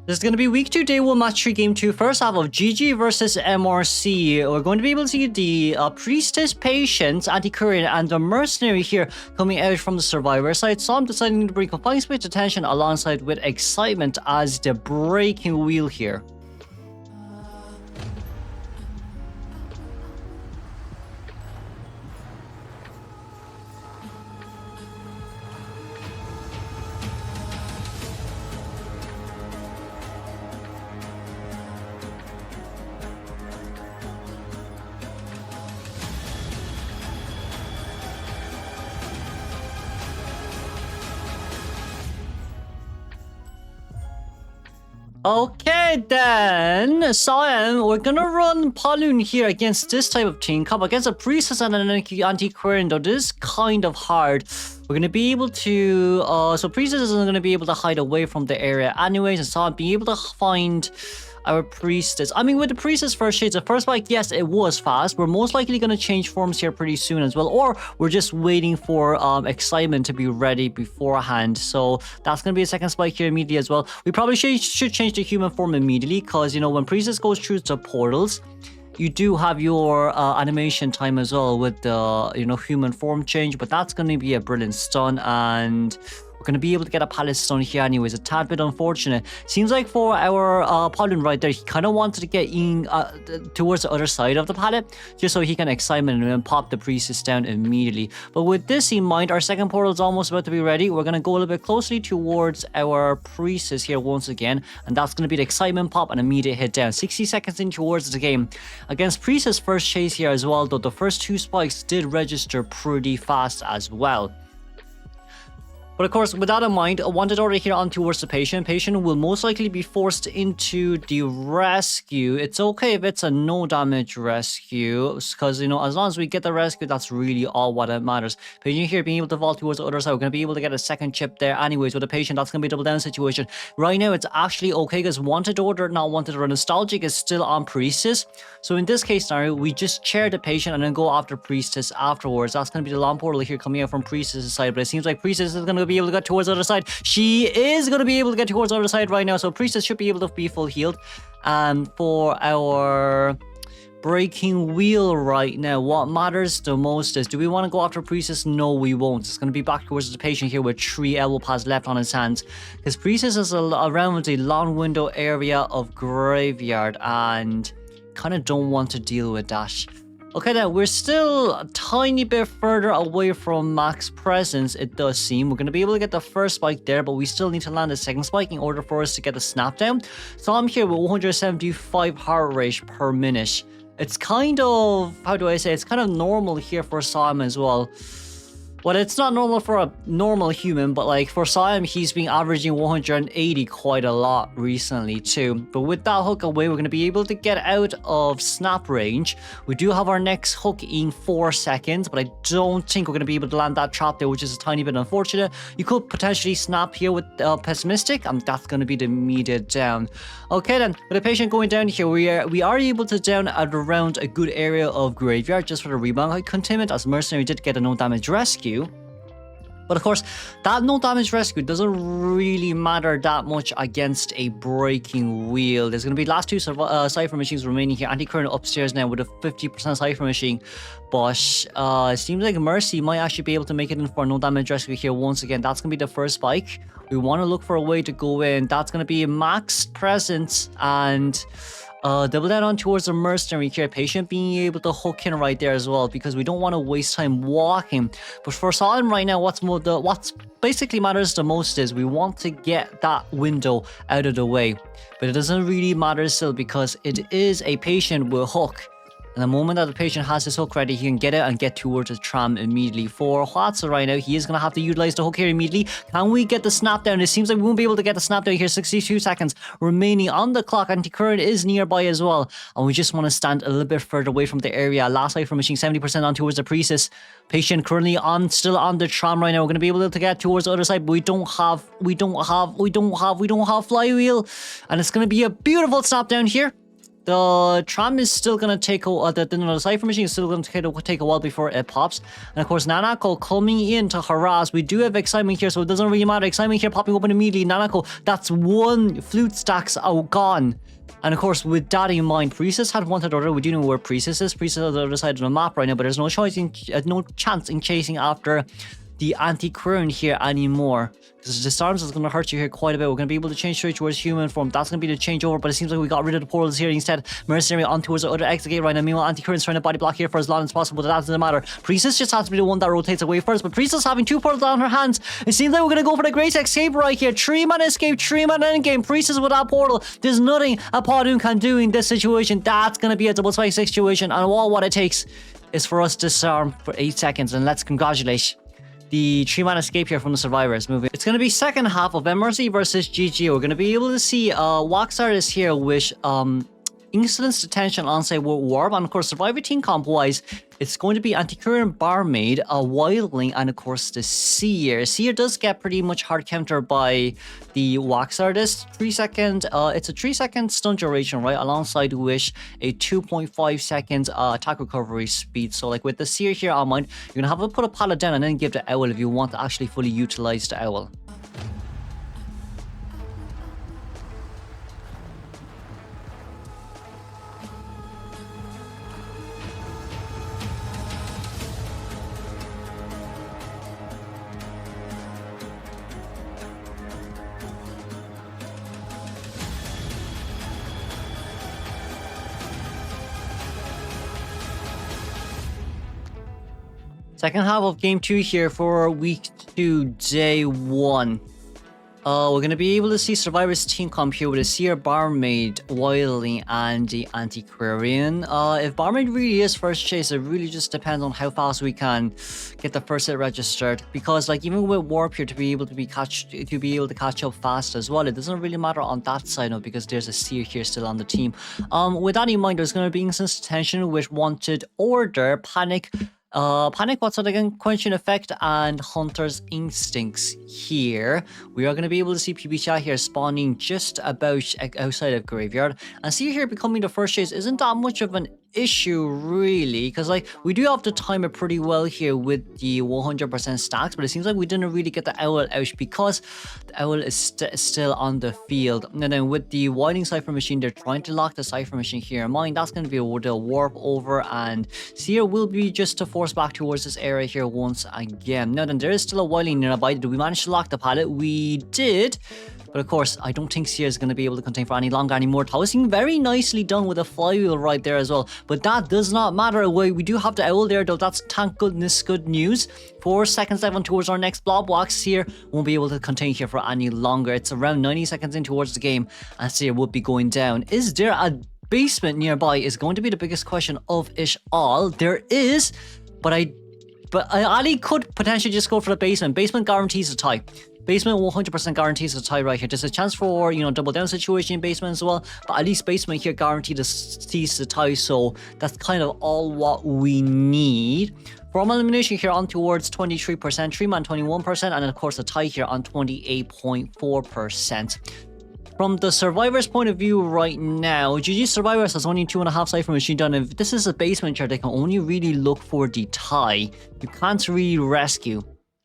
This is going to be week 2, day 1, match 3, game 2. First half of GG versus MRC. We're going to be able to see the Priestess, Patience, Anti-Courier, and the Mercenary here coming out from the Survivor side. So I'm deciding to bring Confined Space Attention alongside with Excitement as the breaking wheel here. Okay then, Cyan, we're gonna run Paloon here against this type of team cup, against a Priestess and an Anti-Query, though this is kind of hard. We're gonna be able to, so Priestess isn't gonna be able to hide away from the area anyways, and Cyan being able to find our Priestess. I mean, with the Priestess first shades, the first bike, yes, it was fast. We're most likely going to change forms here pretty soon as well, or we're just waiting for Excitement to be ready beforehand. So that's going to be a second spike here immediately as well. We probably should change the human form immediately, because, you know, when Priestess goes through the portals, you do have your animation time as well with the, you know, human form change, but that's going to be a brilliant stun, and we're going to be able to get a pallet stun here anyways. A tad bit unfortunate. Seems like for our Paladin right there, he kind of wanted to get in towards the other side of the pallet, just so he can Excitement and then pop the Priestess down immediately. But with this in mind, our second portal is almost about to be ready. We're going to go a little bit closely towards our Priestess here once again, and that's going to be the Excitement pop and immediate hit down. 60 seconds in towards the game. Against Priestess first chase here as well, though the first 2 spikes did register pretty fast as well. But of course, with that in mind, I wanted order here on towards the Patient. Patient will most likely be forced into the rescue. It's okay if it's a no damage rescue, because, you know, as long as we get the rescue, that's really all what matters. Patient here being able to vault towards the other side. We're going to be able to get a second chip there anyways with the Patient. That's going to be a double down situation. Right now, it's actually okay because wanted order, not wanted order. Nostalgic is still on Priestess. So in this case scenario, we just chair the Patient and then go after Priestess afterwards. That's going to be the long portal here coming out from Priestess' side. But it seems like Priestess is going to be able to get towards the other side. She is going to be able to get towards the other side right now, so Priestess should be able to be full healed. And for our breaking wheel right now, what matters the most is, do we want to go after Priestess? No, we won't. It's going to be back towards the Patient here with 3 elbow pads left on his hands, because Priestess is around the long window area of Graveyard and kind of don't want to deal with that. Okay, then we're still a tiny bit further away from max presence, it does seem. We're going to be able to get the first spike there, but we still need to land the second spike in order for us to get a snap down. So I'm here with 175 heart rate per minute. It's kind of, how do I say, it's kind of normal here for Sam as well. Well, it's not normal for a normal human, but like for Siam, he's been averaging 180 quite a lot recently too. But with that hook away, we're going to be able to get out of snap range. We do have our next hook in 4 seconds, but I don't think we're going to be able to land that trap there, which is a tiny bit unfortunate. You could potentially snap here with Pessimistic, and that's going to be the immediate down. Okay then, with the Patient going down here, we are able to down at around a good area of Graveyard just for the rebound containment, as Mercenary did get a no damage rescue. But of course, that no damage rescue doesn't really matter that much against a breaking wheel. There's going to be last 2 Cipher machines remaining here. Anti-Current upstairs now with a 50% Cipher machine. But it seems like Mercy might actually be able to make it in for a no damage rescue here once again. That's going to be the first spike. We want to look for a way to go in. That's going to be max presence and double down on towards the Mercenary here. Patient being able to hook in right there as well, because we don't want to waste time walking. But for Solomon right now, what's basically matters the most is we want to get that window out of the way. But it doesn't really matter still, because it is a Patient with hook. And the moment that the Patient has his hook ready, he can get it and get towards the tram immediately. For Hwatsa right now, he is going to have to utilize the hook here immediately. Can we get the snap down? It seems like we won't be able to get the snap down here. 62 seconds remaining on the clock. Anti-Current is nearby as well. And we just want to stand a little bit further away from the area. Last Cipher machine, 70% on towards the Priestess. Patient currently still on the tram right now. We're going to be able to get towards the other side, but we don't have flywheel. And it's going to be a beautiful snap down here. The tram is still gonna take the Cipher machine is still gonna take a while before it pops. And of course, Nanako coming in to harass. We do have excitement here, so it doesn't really matter. Excitement here popping open immediately. Nanako, that's one flute stacks out gone. And of course, with that in mind, Priestess had wanted order. We do know where Priestess is. Priestess is on the other side of the map right now, but there's no chance in chasing after the anti-current here anymore. Because Disarms is going to hurt you here quite a bit. We're going to be able to change straight towards human form. That's going to be the changeover, but it seems like we got rid of the portals here instead. Mercenary on towards the other exit gate right now. Meanwhile, anti-current's trying to body block here for as long as possible, but that doesn't matter. Priestess just has to be the one that rotates away first, but Priestess having two portals on her hands. It seems like we're going to go for the great escape right here. 3-man escape, 3-man endgame. Priestess with that portal. There's nothing a Padoon can do in this situation. That's going to be a double spike situation, and all what it takes is for us to disarm for 8 seconds, and let's congratulate the 3-man escape here from the survivors moving. It's going to be second half of MRC versus GG. We're going to be able to see Wax Artist here with Insolence, Detention, Onsite, Warp, and of course Survivor team comp wise, it's going to be Anti-Current, Barmaid, Wildling, and of course the Seer. Seer does get pretty much hard counter by the Wax Artist. 3 second, it's a 3-second stun duration, right? Alongside with a 2.5 seconds attack recovery speed. So like with the Seer here on mind, you're gonna have to put a pallet down and then give the Owl if you want to actually fully utilize the Owl. Second half of game 2 here for week 2, day 1. We're going to be able to see Survivor's team comp here with a Seer, Barmaid, Wildling, and the Antiquarian. If Barmaid really is first chase, it really just depends on how fast we can get the first hit registered. Because like even with Warp here to be able to catch up fast as well, it doesn't really matter on that side of because there's a Seer here still on the team. With that in mind, there's going to be Instance Detention with Wanted Order, Panic, what's that again? Quenching Effect and Hunter's Instincts here. We are going to be able to see PB Chat here spawning just about outside of Graveyard. And see here becoming the first chase isn't that much of an issue really, because like we do have to time it pretty well here with the 100% stacks, but it seems like we didn't really get the Owl out because the Owl is still on the field. And then with the Wilding Cipher machine, they're trying to lock the Cipher machine here in mind. That's going to be the Warp over, and Seer will be just to force back towards this area here once again. Now then, there is still a Wilding nearby. Did we manage to lock the pallet? We did. But of course, I don't think Seer is going to be able to contain for any longer anymore. Tossing very nicely done with a flywheel right there as well. But that does not matter. We do have the Owl there though. That's thank goodness good news. 4 seconds left on towards our next blob wax. Seer won't be able to contain here for any longer. It's around 90 seconds in towards the game and Seer would be going down. Is there a basement nearby is going to be the biggest question of it all. There is, but Ali could potentially just go for the basement. Basement guarantees a tie. Basement 100% guarantees a tie right here. There's a chance for, double down situation in basement as well. But at least basement here guaranteed to seize the tie. So that's kind of all what we need. Formal elimination here on towards 23%. 3-man 21%. And then of course a tie here on 28.4%. From the Survivors point of view right now, GG Survivors has only 2.5 Cipher machine done. If this is a basement chart, they can only really look for the tie. You can't really rescue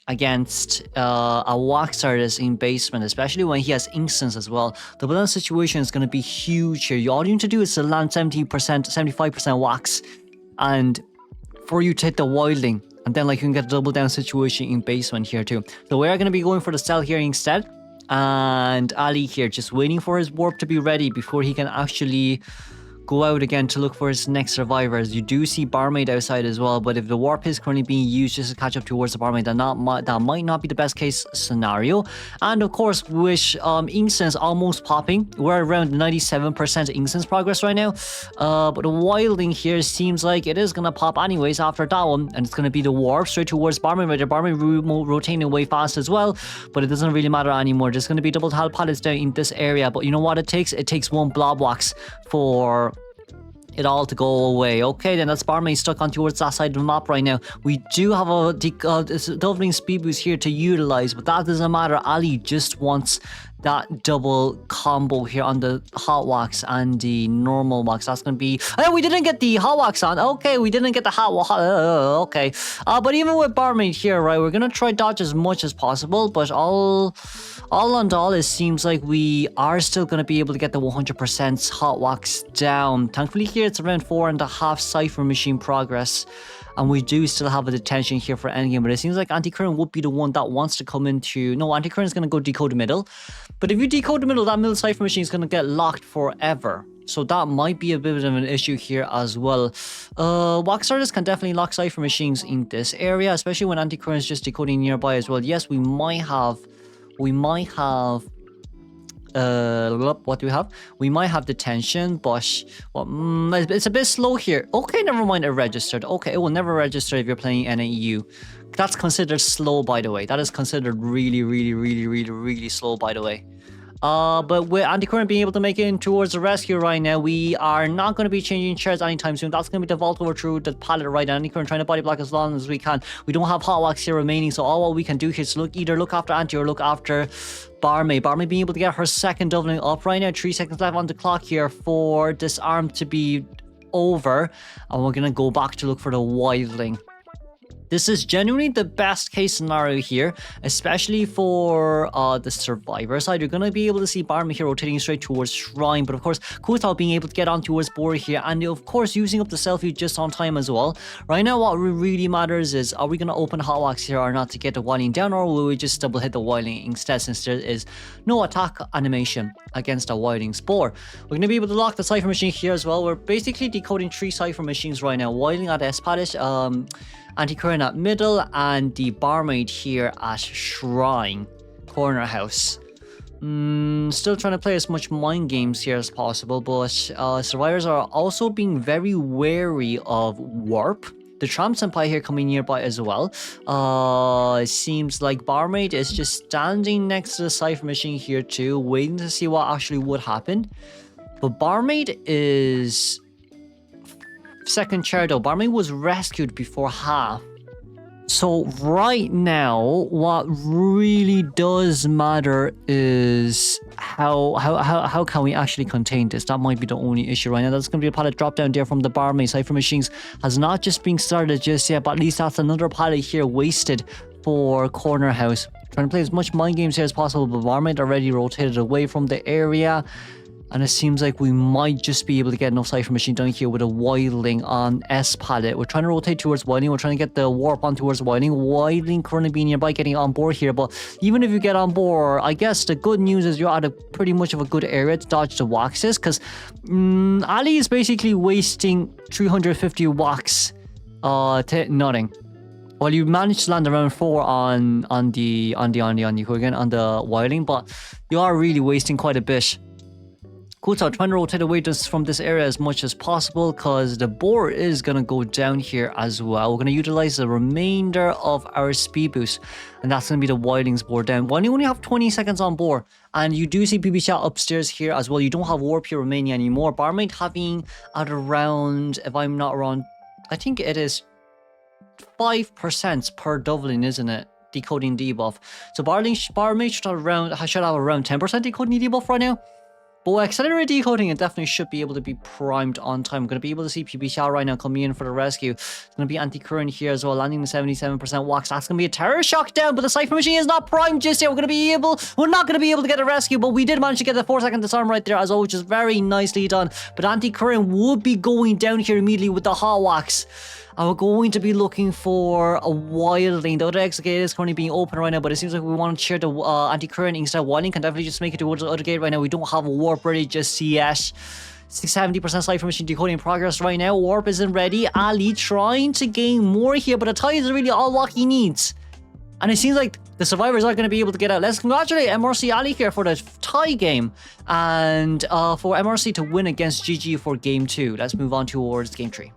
against a Wax Artist in basement, especially when he has Instance as well. The balance situation is going to be huge here. All you need to do is to land 70%, 75% Wax, and for you to hit the Wildling, and then like you can get a double down situation in basement here too. So we are going to be going for the cell here instead, and Ali here just waiting for his warp to be ready before he can actually go out again to look for his next survivors. You do see Barmaid outside as well, but if the warp is currently being used just to catch up towards the Barmaid, that might not be the best case scenario. And of course, with Instance almost popping, we're around 97% Instance progress right now. But the Wilding here seems like it is going to pop anyways after that one, and it's going to be the warp straight towards Barmaid right there. Barmaid rotating away fast as well, but it doesn't really matter anymore. There's going to be double tile pallets down in this area, but you know what it takes? It takes one blob wax for it all to go away. Okay, then that's Barmaid stuck on towards that side of the map right now. We do have a doubling speed boost here to utilize, but that doesn't matter. Ali just wants that double combo here on the hot wax and the normal wax. That's gonna be... Oh, we didn't get the hot wax on. Okay, we didn't get the hot wax. Okay. But even with barmaid here, right, we're gonna try dodge as much as possible, but all in all, it seems like we are still gonna be able to get the 100% hot wax down. Thankfully here, it's around 4.5 Cipher machine progress. And we do still have a detention here for Endgame, but it seems like Anti-Current would be the one that wants to come into... No, Anti-Current is going to go decode the middle. But if you decode the middle, that middle Cipher machine is going to get locked forever. So that might be a bit of an issue here as well. Wax artists can definitely lock Cipher machines in this area, especially when Anti-Current is just decoding nearby as well. Yes, we might have... what do we have? We might have detention, but it's a bit slow here. Okay, never mind, it registered. Okay, it will never register if you're playing NAEU. That's considered slow, by the way. That is considered really slow, by the way. But with Anti-Current being able to make it in towards the rescue right now, we are not going to be changing chairs anytime soon. That's going to be the vault over through the pallet right now. Anti-Current trying to body block as long as we can. We don't have hot wax here remaining, so all what we can do here is either look after Anti or look after Barmaid. Barmaid being able to get her second doubling up right now. 3 seconds left on the clock here for this arm to be over. And we're going to go back to look for the wildling. This is genuinely the best case scenario here, especially for the survivor side. You're going to be able to see Barmaid here rotating straight towards Shrine, but of course, Kutal being able to get on towards Boar here, and of course, using up the selfie just on time as well. Right now, what really matters is, are we going to open Hot Wax here or not to get the wildling down, or will we just double hit the wildling instead, since there is no attack animation against a wildling spore? We're going to be able to lock the Cipher machine here as well. We're basically decoding 3 Cipher machines right now. Wildling at Espadish, Anti-Current at middle, and the Barmaid here at Shrine corner house. Still trying to play as much mind games here as possible, but survivors are also being very wary of warp. The Tramp Senpai here coming nearby as well. It seems like Barmaid is just standing next to the Cipher machine here too, waiting to see what actually would happen. But Barmaid is... second chair though. Barmaid was rescued before half. So right now, what really does matter is how can we actually contain this? That might be the only issue right now. That's going to be a pallet drop down there from the Barmaid. Cipher machines has not just been started just yet, but at least that's another pallet here wasted for corner house. Trying to play as much mind games here as possible, but Barmaid already rotated away from the area. And it seems like we might just be able to get enough Cipher machine down here with a wildling on S pallet. We're trying to rotate towards wildling. We're trying to get the warp on towards wildling. Wildling currently being nearby, getting on board here. But even if you get on board, I guess the good news is you're at a pretty much of a good area to dodge the waxes, because Ali is basically wasting 350 wax to nothing. Well, you managed to land around 4 on the wildling, but you are really wasting quite a bit. Kuta trying to rotate away from this area as much as possible, because the boar is going to go down here as well. We're going to utilize the remainder of our speed boost, and that's going to be the wildling's boar down. Well, you only have 20 seconds on boar, and you do see PB shot upstairs here as well. You don't have warp here remaining anymore. Barmaid having at around, if I'm not wrong, I think it is 5% per doubling, isn't it? Decoding debuff. So Barmaid should have around 10% decoding debuff right now. But with accelerated decoding, it definitely should be able to be primed on time. We're going to be able to see PB Shao right now coming in for the rescue. It's going to be Anti-Current here as well, landing the 77% wax. That's going to be a terror shock down, but the Cipher machine is not primed just yet. We're not going to be able to get a rescue, but we did manage to get the 4-second disarm right there as well, which is very nicely done. But Anti-Current would be going down here immediately with the hot wax. And we're going to be looking for a wildling. The other exit gate is currently being open right now, but it seems like we want to share the Anti-Current instead. Wildling can definitely just make it towards the other gate right now. We don't have a warp ready just yet. 70% Cipher machine decoding in progress right now. Warp isn't ready. Ali trying to gain more here, but a tie is really all what he needs. And it seems like the survivors are going to be able to get out. Let's congratulate MRC Ali here for the tie game. And for MRC to win against GG for game 2. Let's move on towards game 3.